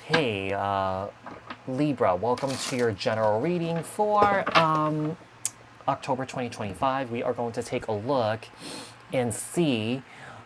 Hey, Libra, welcome to your general reading for October 2025. We are going to take a look and see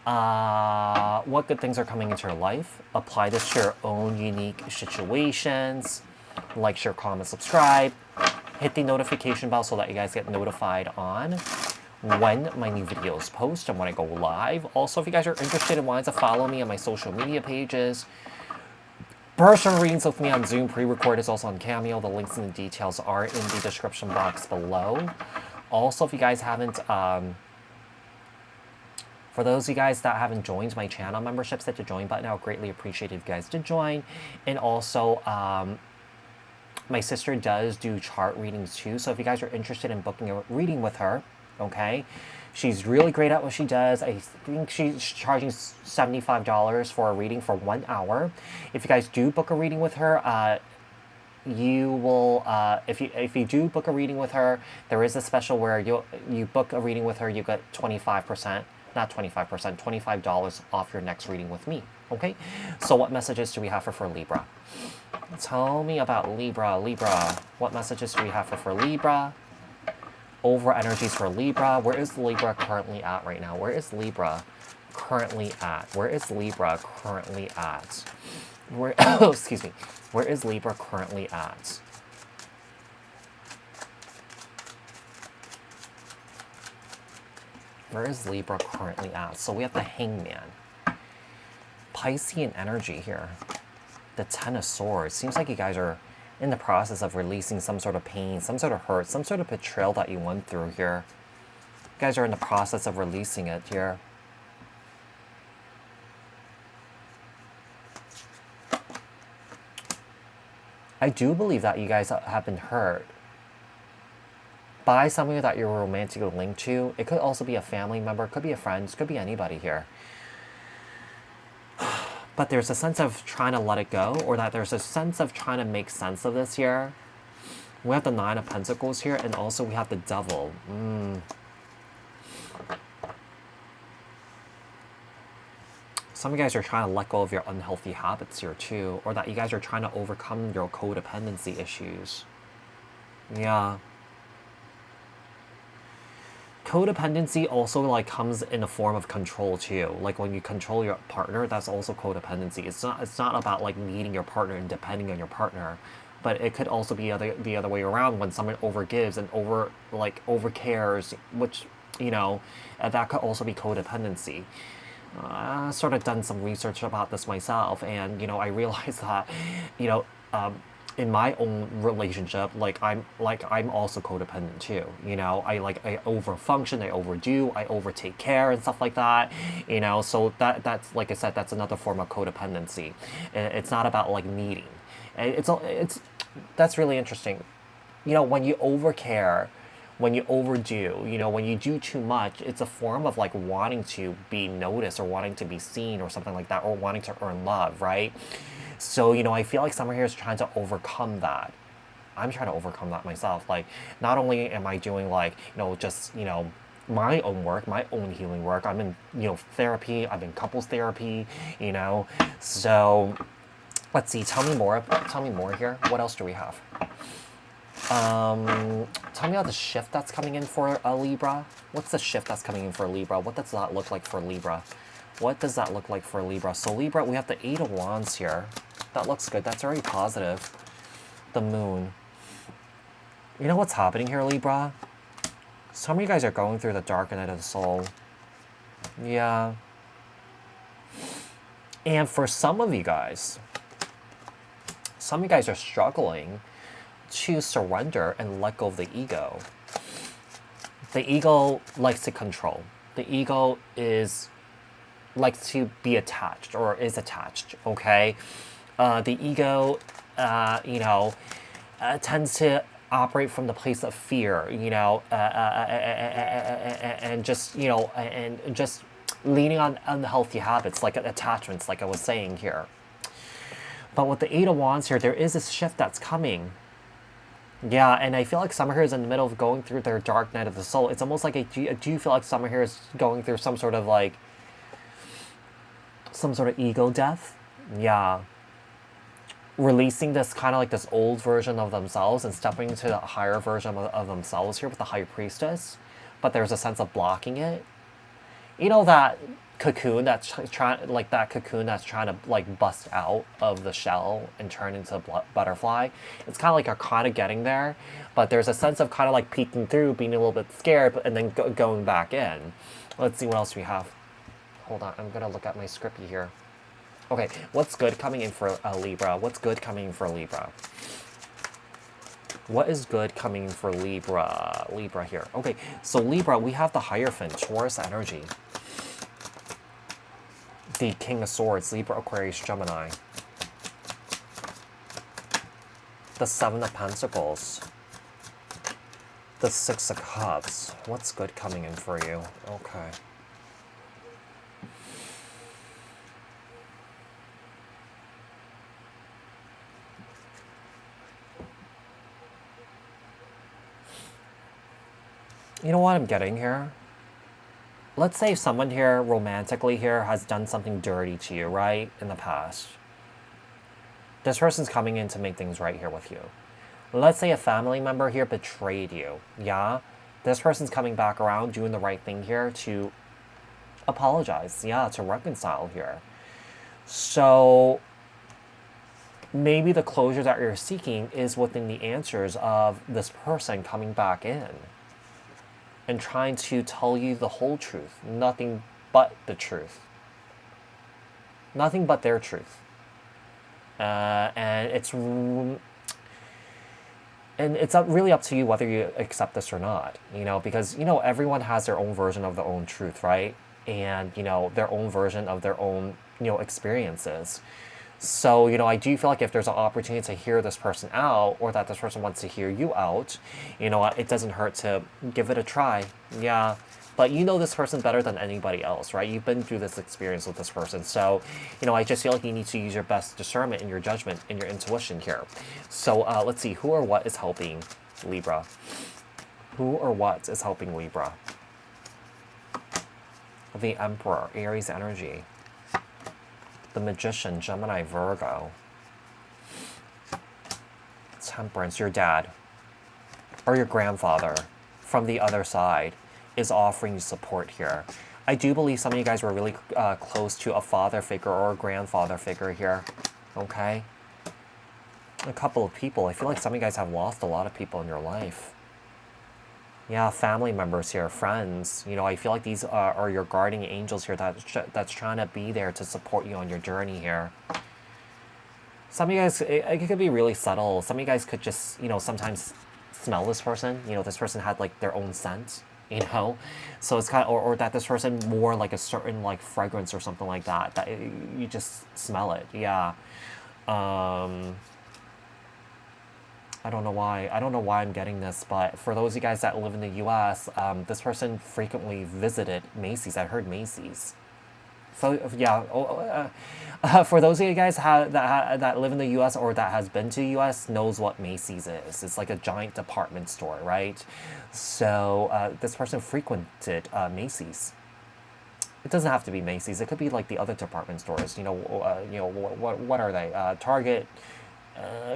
what good things are coming into your life. Apply this to your own unique situations. Like, share, comment, subscribe. Hit the notification bell so that you guys get notified on when my new videos post and when I go live. Also, if you guys are interested and wanting to follow me on my social media pages, personal readings with me on Zoom, pre-recorded is also on Cameo. The links and the details are in the description box below. Also, if you guys haven't, for those of you guys that haven't joined my channel memberships, hit the join button. I would greatly appreciate it if you guys did join. And also, my sister does do chart readings too. So if you guys are interested in booking a reading with her, okay, she's really great at what she does. I think she's charging $75 for a reading for 1 hour. If you guys do book a reading with her, you will if you do book a reading with her, there is a special where you book a reading with her, you get 25%, not 25%, $25 off your next reading with me. Okay, so what messages do we have for Libra? Tell me about Libra. What messages do we have for Libra? Over energies for Libra. Where is Libra currently at right now? Where is Libra currently at? Where is Libra currently at? Where excuse me. Where is Libra currently at? Where is Libra currently at? So we have the Hangman. Piscean energy here. The Ten of Swords. Seems like you guys are in the process of releasing some sort of pain, some sort of hurt, some sort of betrayal that you went through here. You guys are in the process of releasing it here. I do believe that you guys have been hurt by somebody that you're romantically linked to. It could also be a family member, could be a friend, could be anybody here. But there's a sense of trying to let it go, or that there's a sense of trying to make sense of this here. We have the Nine of Pentacles here, and also we have the Devil. Some of you guys are trying to let go of your unhealthy habits here too, or that you guys are trying to overcome your codependency issues. Yeah. Codependency also like comes in a form of control too. Like when you control your partner, that's also codependency. It's not about like needing your partner and depending on your partner, but it could also be the other way around when someone overgives and overcares, which, you know, that could also be codependency. Sort of done some research about this myself, and you know, I realized that, you know, in my own relationship, I'm also codependent too. You know, I overfunction, I overdo, I overtake care and stuff like that. You know, so that's like I said, that's another form of codependency. It's not about like needing. That's really interesting. You know, when you overcare, when you overdo, you know, when you do too much, it's a form of like wanting to be noticed or wanting to be seen or something like that, or wanting to earn love, right? So, you know, I feel like someone here is trying to overcome that. I'm trying to overcome that myself. Like, not only am I doing like, you know, just, you know, my own work, my own healing work. I'm in, you know, therapy. I'm in couples therapy, you know. So, let's see. Tell me more here. What else do we have? Tell me about the shift that's coming in for a Libra. What's the shift that's coming in for Libra? What does that look like for Libra? What does that look like for Libra? So Libra, we have the Eight of Wands here. That looks good. That's very positive. The Moon. You know what's happening here, Libra? Some of you guys are going through the dark night of the soul. Yeah. And for some of you guys are struggling to surrender and let go of the ego. The ego likes to control. The ego likes to be attached, or is attached, okay? The ego, you know, tends to operate from the place of fear, you know, and just, you know, and just leaning on unhealthy habits, like attachments, like I was saying here. But with the Eight of Wands here, there is this shift that's coming. Yeah, and I feel like Summer here is in the middle of going through their dark night of the soul. It's almost like, do you feel like Summer here is going through some sort of like, some sort of ego death? Yeah. releasing this kind of like this old version of themselves and stepping into the higher version of themselves here with the High Priestess, but there's a sense of blocking it. You know, that cocoon that's trying, like that cocoon that's trying to like bust out of the shell and turn into a butterfly. It's kind of like you're kind of getting there, but there's a sense of kind of like peeking through, being a little bit scared, and then going back in. Let's see what else we have. Hold on, I'm gonna look at my scripty here. Okay, what's good coming in for Libra? What's good coming in for Libra? What is good coming for Libra? Libra here. Okay, so Libra, we have the Hierophant, Taurus energy. The King of Swords, Libra, Aquarius, Gemini. The Seven of Pentacles. The Six of Cups. What's good coming in for you? Okay. You know what I'm getting here? Let's say someone here, romantically here, has done something dirty to you, right? In the past. This person's coming in to make things right here with you. Let's say a family member here betrayed you. Yeah? This person's coming back around, doing the right thing here to apologize. Yeah, to reconcile here. So maybe the closure that you're seeking is within the answers of this person coming back in and trying to tell you the whole truth, nothing but the truth, nothing but their truth, and it's really up to you whether you accept this or not, you know, because, you know, everyone has their own version of their own truth, right? And, you know, their own version of their own, you know, experiences. So, you know, I do feel like if there's an opportunity to hear this person out, or that this person wants to hear you out, you know, it doesn't hurt to give it a try. Yeah. But you know this person better than anybody else, right? You've been through this experience with this person. So, you know, I just feel like you need to use your best discernment and your judgment and your intuition here. So let's see, who or what is helping Libra? Who or what is helping Libra? The Emperor, Aries energy. The Magician, Gemini, Virgo. Temperance, your dad or your grandfather from the other side is offering you support here. I do believe some of you guys were really close to a father figure or a grandfather figure here. Okay? A couple of people. I feel like some of you guys have lost a lot of people in your life. Yeah, family members here, friends. You know, I feel like these are your guardian angels here that's trying to be there to support you on your journey here. Some of you guys, it could be really subtle. Some of you guys could just, you know, sometimes smell this person. You know, this person had like their own scent, you know? So it's kind of, or that this person wore like a certain like fragrance or something like that, that you just smell it. Yeah. I don't know why. I don't know why I'm getting this, but for those of you guys that live in the U.S., this person frequently visited Macy's. I heard Macy's. So yeah, for those of you guys that live in the U.S. or that has been to the U.S. knows what Macy's is. It's like a giant department store, right? So this person frequented Macy's. It doesn't have to be Macy's. It could be like the other department stores. You know, what are they? Target.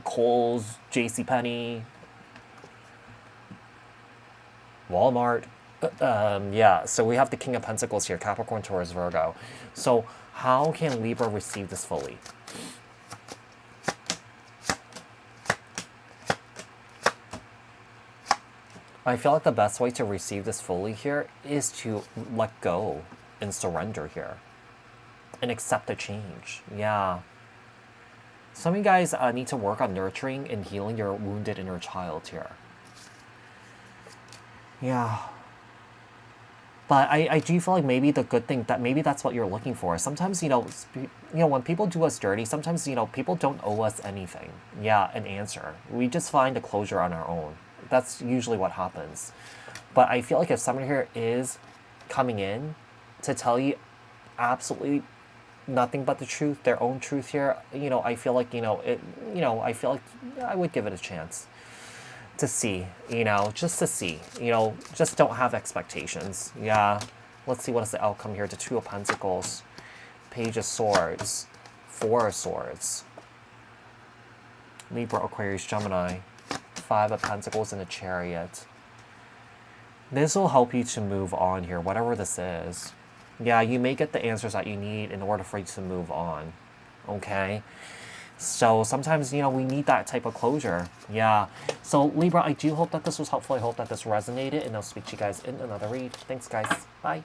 Kohl's, JCPenney, Walmart. Yeah, so we have the King of Pentacles here, Capricorn, Taurus, Virgo. So how can Libra receive this fully? I feel like the best way to receive this fully here is to let go and surrender here and accept the change. Yeah. Some of you guys need to work on nurturing and healing your wounded inner child here. Yeah. But I do feel like maybe the good thing, that maybe that's what you're looking for. Sometimes, you know, when people do us dirty, sometimes, you know, people don't owe us anything. Yeah, an answer. We just find a closure on our own. That's usually what happens. But I feel like if someone here is coming in to tell you absolutely nothing but the truth, their own truth here, you know, I feel like, you know, I feel like I would give it a chance to see, you know, just to see, you know, just don't have expectations. Yeah. Let's see what is the outcome here. The Two of Pentacles, Page of Swords, Four of Swords. Libra, Aquarius, Gemini. 5 of Pentacles and a Chariot. This will help you to move on here, whatever this is. Yeah, you may get the answers that you need in order for you to move on. Okay? So sometimes, you know, we need that type of closure. Yeah. So Libra, I do hope that this was helpful. I hope that this resonated, and I'll speak to you guys in another read. Thanks, guys. Bye.